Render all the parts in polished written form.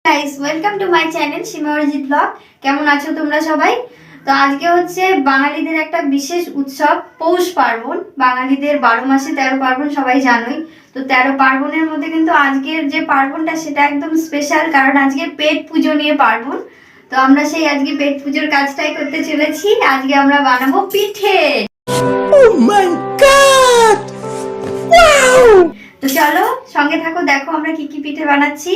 Guys welcome to my channel Seema Arijit blog. কেমন আছো তোমরা সবাই? তো আজকে হচ্ছে বাঙালিদের একটা বিশেষ উৎসব পৌষ পার্বণ। বাঙালিদের 12 মাসে 13 পার্বণ, সবাই জানোই। তো 13 পার্বণের মধ্যে কিন্তু আজকের যে পার্বণটা সেটা একদম স্পেশাল, কারণ আজকে পেট পুজো নিয়ে পার্বণ। তো আমরা সেই আজকে পেট পুজোর কাজটাই করতে চলেছি। আজকে আমরা বানাবো পিঠে। Oh my God! Wow! তো চলো সঙ্গে থাকো, দেখো আমরা কি কি পিঠে বানাচ্ছি।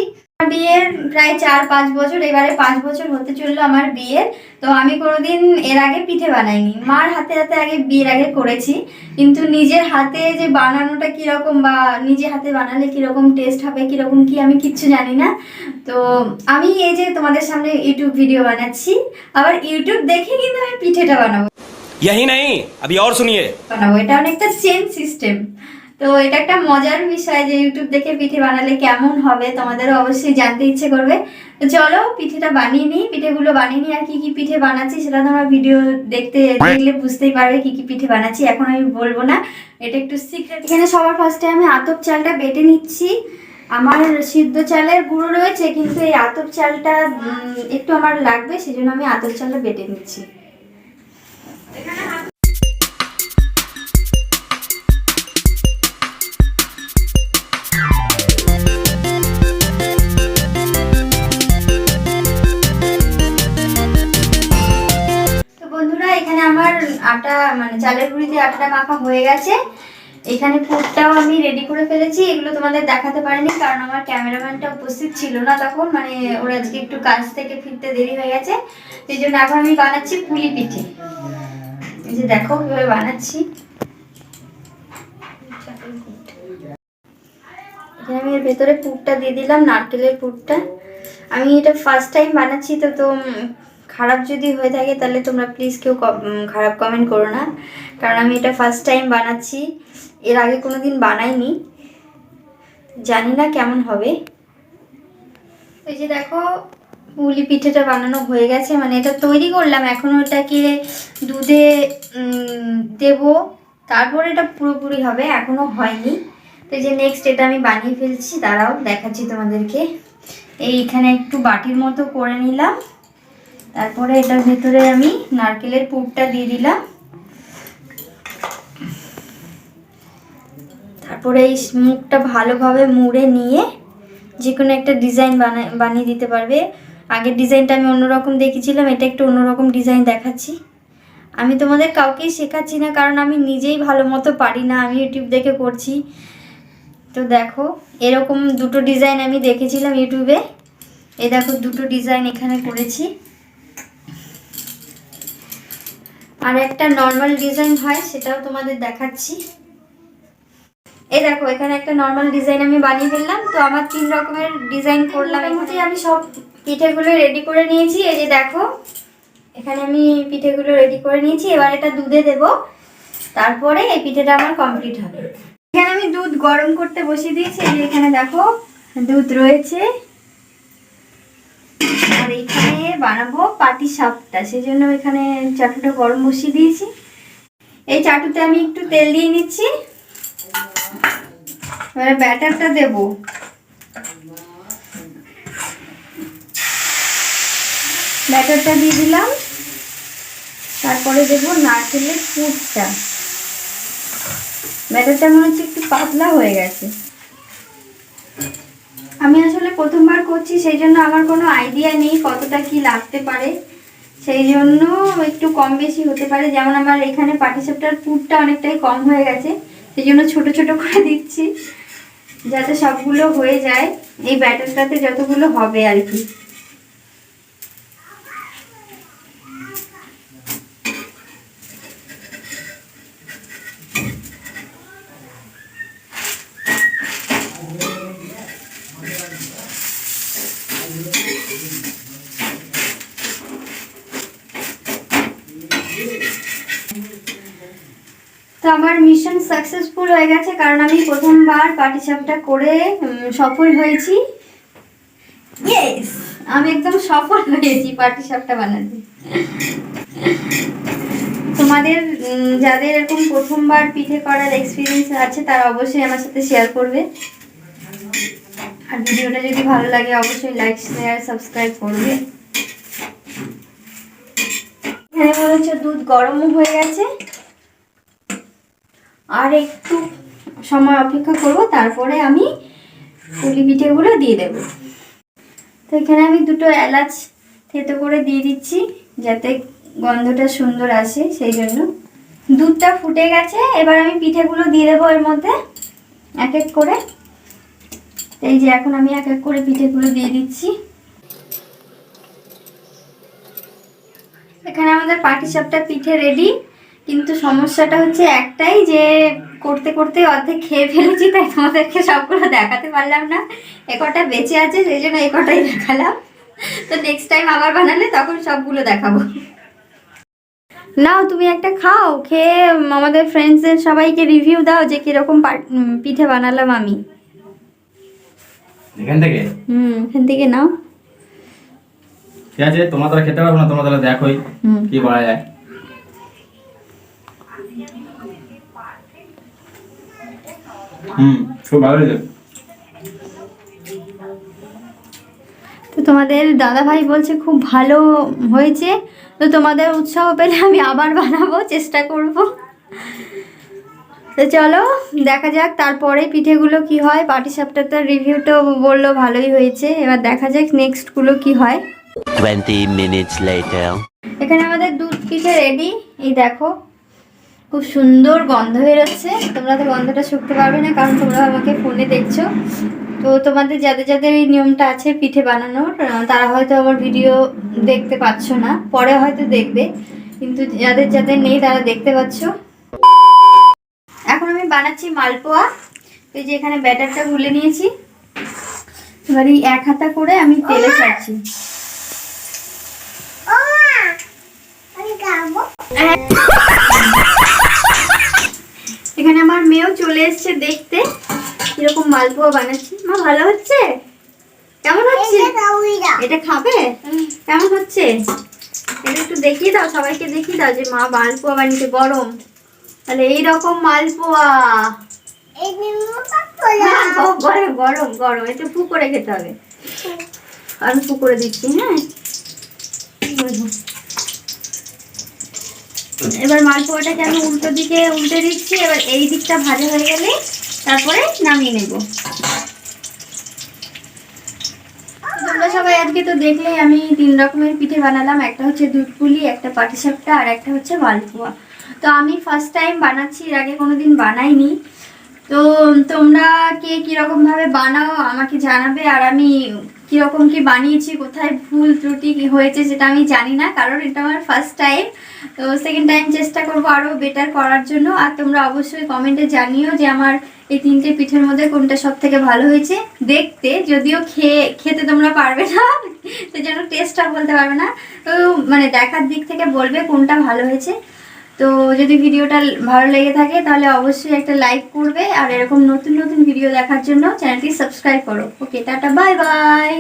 বিয়ের প্রায় 4-5 বছর, এবারে 5 বছর হতে চললো আমার বিয়ের। তো আমি কোনোদিন এর আগে পিঠে বানাইনি। মার হাতে হাতে আগে বিয়ের আগে করেছি, কিন্তু নিজের হাতে যে বানানোটা কিরকম বা নিজে হাতে বানালে কিরকম টেস্ট হবে কিরকম কি আমি কিচ্ছু জানি না। তো আমি এই যে তোমাদের সামনে ইউটিউব ভিডিও বানাচ্ছি, আবার ইউটিউব দেখে কিন্তু আমি পিঠেটা বানাবো। यही नहीं अभी और सुनिए বানাবো, এটা অনেকটা চেন সিস্টেম। তো এটা একটা মজার বিষয় যে ইউটিউব দেখে পিঠে বানালে কেমন হবে, তোমাদেরও অবশ্যই জানতে ইচ্ছে করবে। তো চলো পিঠেটা বানিয়ে নিই, পিঠেগুলো বানিয়ে নিই। আর কি কি পিঠে বানাচ্ছি সেটা তোমরা ভিডিও দেখলে বুঝতেই পারবে কি কি পিঠে বানাচ্ছি। এখন আমি বলবো না, এটা একটু সিক্রেট। এখানে সবার ফার্স্টে আমি আতপ চালটা বেটে নিচ্ছি। আমার সিদ্ধ চালের গুঁড়ো রয়েছে, কিন্তু এই আতপ চালটা একটু আমার লাগবে, সেজন্য আমি আতপ চালটা বেটে নিচ্ছি। আমার আটা মানে চালের গুঁড়ি দিয়ে আটাটা মাখা হয়ে গেছে। এখানে পুরটাও আমি রেডি করে ফেলেছি। এগুলো তোমাদের দেখাতে পারিনি কারণ আমার ক্যামেরাম্যানটা উপস্থিত ছিল না তখন, মানে ওরা আজকে একটু কাজ থেকে ফিরতে দেরি হয়ে গেছে। সেই জন্য এখন আমি বানাচ্ছি পুলি পিঠে। এই যে দেখো কিভাবে বানাচ্ছি। এখানে আমি এর ভেতরে পুরটা দিয়ে দিলাম, নারকেলের পুরটা। আমি এটা ফার্স্ট টাইম বানাচ্ছি, তো খারাপ যদি হয়ে থাকে তাহলে তোমরা প্লিজ কেউ খারাপ কমেন্ট করো না, কারণ আমি এটা ফার্স্ট টাইম বানাচ্ছি। এর আগে কোনো দিন বানাইনি, জানি না কেমন হবে। এই যে দেখো পুলি পিঠেটা বানানো হয়ে গেছে, মানে এটা তৈরি করলাম, এখন ওটাকে দুধে দেব, তারপর এটা পুরোপুরি হবে, এখনো হয়নি। তো এই যে নেক্সট এটা আমি বানিয়ে ফেলছি, দাঁড়াও দেখাচ্ছি তোমাদেরকে। এইখানে একটু বাটির মতো করে নিলাম, তারপরে এটার ভেতরে আমি নারকেলের পুরটা দিয়ে দিলাম। তারপরে এই মুখটা ভালোভাবে মুড়ে নিয়ে যে কোনো একটা ডিজাইন বানিয়ে দিতে পারবে। আগের ডিজাইনটা আমি অন্যরকম দেখেছিলাম, এটা একটু অন্যরকম ডিজাইন দেখাচ্ছি। আমি তোমাদের কাউকেই শেখাচ্ছি না, কারণ আমি নিজেই ভালো মতো পারি না, আমি ইউটিউব দেখে করছি। তো দেখো এরকম দুটো ডিজাইন আমি দেখেছিলাম ইউটিউবে, এই দেখো দুটো ডিজাইন এখানে করেছি। আর একটা নর্মাল ডিজাইন হয়, সেটাও তোমাদের দেখাচ্ছি। এই দেখো এখানে একটা নর্মাল ডিজাইন আমি বানিয়ে ফেললাম। তো আমার 3 রকমের ডিজাইন করলাম। এখানে আমি সব পিঠেগুলো রেডি করে নিয়েছি। এই যে দেখো এখানে আমি পিঠেগুলো রেডি করে নিয়েছি। এবার এটা দুধে দেব, তারপরে এই পিঠেটা আমার কমপ্লিট হবে। এখানে আমি দুধ গরম করতে বসিয়ে দিয়েছি। এই যে এখানে দেখো দুধ রয়েছে। আর এখানে বানাবো পাটিসাপটা, সেই জন্য এখানে চাটুটা গরম বসিয়ে দিয়েছি। এই চাটুতে আমি একটু তেল দিয়ে নিচ্ছি। এবারে ব্যাটারটা দেব। ব্যাটারটা দিয়ে দিলাম, তারপরে দেব নারকেলের পুরটা। ব্যাটারটা মনে হচ্ছে একটু পাতলা হয়ে গেছে। আমি আসলে প্রথমবার করছি, সেই জন্য আমার কোনো আইডিয়া নেই কতটা কি লাগতে পারে, সেই জন্য একটু কম বেশি হতে পারে। যেমন আমার এখানে পাটিসাপটার পুরটা অনেকটাই কম হয়ে গেছে, সেই জন্য ছোট ছোট করে দিচ্ছি যাতে সবগুলো হয়ে যায় এই ব্যাটারটাতে, যতগুলো হবে আর কি। তো আমার মিশন সাকসেসফুল হয়ে গেছে, কারণ আমি প্রথমবার পাটিসাপটা করে সফল হয়েছি। ইয়েস, আমি একদম সফল হয়েছি পাটিসাপটা বানাতে। তোমাদের যাদের এরকম প্রথমবার পিঠে করার এক্সপিরিয়েন্স আছে তারা অবশ্যই আমার সাথে শেয়ার করবে। আর ভিডিওটা যদি ভালো লাগে অবশ্যই লাইক শেয়ার সাবস্ক্রাইব করবে। এখানে মনে হচ্ছে দুধ গরমও হয়ে গেছে, আর একটু সময় অপেক্ষা করব, তারপরে আমি পুলি পিঠেগুলো দিয়ে দেব। তো এখানে আমি দুটো এলাচ থেতো করে দিয়ে দিচ্ছি যাতে গন্ধটা সুন্দর আসে, সেই জন্য। দুধটা ফুটে গেছে, এবার আমি পিঠেগুলো দিয়ে দেবো এর মধ্যে এক এক করে। এই যে এখন আমি এক এক করে পিঠেগুলো দিয়ে দিচ্ছি। এখানে আমাদের পাটিসাপটা পিঠে রেডি, কিন্তু সমস্যাটা হচ্ছে একটাই যে করতে করতে অর্ধেক খেয়ে ফেলেছি, তাই তোমাদেরকে সবগুলো দেখাতে পারলাম না। এ কটা বেঁচে আছে সেই জন্য এই কটাই দেখালাম। তো নেক্সট টাইম আবার বানালে তখন সবগুলো দেখাবো। নাও তুমি একটা খাও, খেয়ে আমাদের ফ্রেন্ডসদের সবাইকে রিভিউ দাও যে কিরকম পিঠে বানালাম আমি। এখান থেকে এখান থেকে নাও। ঠিক আছে, তোমরা তারা খেতে পারবো না, তোমরা তাহলে দেখোই কি করা যায়। খুব ভালো হয়েছে। তো তোমাদের দাদা ভাই বলছে খুব ভালো হয়েছে, তো তোমাদের উৎসাহ পেলে আমি আবার বানাবো, চেষ্টা করব। তো চলো দেখা যাক তারপরে পিঠেগুলো কি হয়। পাটিসাপটার তো রিভিউটা বললো ভালোই হয়েছে, এবার দেখা যাক নেক্সটগুলো কি হয়। 20 minutes later. এখানে আমাদের দুধ পিঠে রেডি, এই দেখো খুব সুন্দর গন্ধ বেরোচ্ছে। তোমরা তো গন্ধটা শুকতে পারবে না কারণ তোমরা আমাকে ফোনে দেখছো। তো তোমাদের যাদের যাদের এই নিয়মটা আছে পিঠে বানানোর, তারা হয়তো আমার ভিডিও দেখতে পাচ্ছ না, পরে হয়তো দেখবে, কিন্তু যাদের যাদের নেই তারা দেখতে পাচ্ছ। এখন আমি বানাচ্ছি মালপোয়া। এই যে এখানে ব্যাটারটা গুলে নিয়েছি, এবার এই এক হাতা করে আমি তেলে ছাড়ছি। এখানে আমার মেয়েও চলে এসছে দেখতে কিরকম মালপোয়া বানাচ্ছি। মা ভালো হচ্ছে? কেমন হচ্ছে? এটা খাবে? কেমন হচ্ছে এটা একটু দেখিয়ে দাও, সবাইকে দেখিয়ে দাও যে মা মালপোয়া বানিয়েছে গরম। তাহলে এইরকম মালপোয়া গরম গরম গরম, একটু ফু করে খেতে হবে। আমি ফু করে দিচ্ছি। হ্যাঁ, এবার মালপোয়াটাকে আমি উল্টো দিকে উল্টে দিচ্ছি। এবার এই দিকটা ভাজা হয়ে গেলে তারপরে নামিয়ে নেব। তোমরা সবাই আজকে তো দেখলেই আমি 3 রকমের পিঠে বানালাম, একটা হচ্ছে দুধ পুলি, একটা পাটিসাপটা, আর একটা হচ্ছে মালপোয়া। তো আমি ফার্স্ট টাইম বানাচ্ছি, এর আগে কোনোদিন বানাইনি। তো তোমরা কে কীরকম ভাবে বানাও আমাকে জানাবে, আর আমি কীরকম কি বানিয়েছি, কোথায় ভুল ত্রুটি কি হয়েছে সেটা আমি জানি না, কারণ এটা আমার ফার্স্ট টাইম। তো সেকেন্ড টাইম চেষ্টা করবো আরও বেটার করার জন্য। আর তোমরা অবশ্যই কমেন্টে জানিও যে আমার এই 3টে পিঠের মধ্যে কোনটা সব থেকে ভালো হয়েছে দেখতে। যদিও খেতে তোমরা পারবে না, সেজন্য টেস্টটা বলতে পারবে না, তো মানে দেখার দিক থেকে বলবে কোনটা ভালো হয়েছে। তো যদি ভিডিওটা ভালো লেগে থাকে তাহলে অবশ্যই একটা লাইক করবে, আর এরকম নতুন নতুন ভিডিও দেখার জন্য চ্যানেলটি সাবস্ক্রাইব করো। ওকে, টাটা, বাই বাই।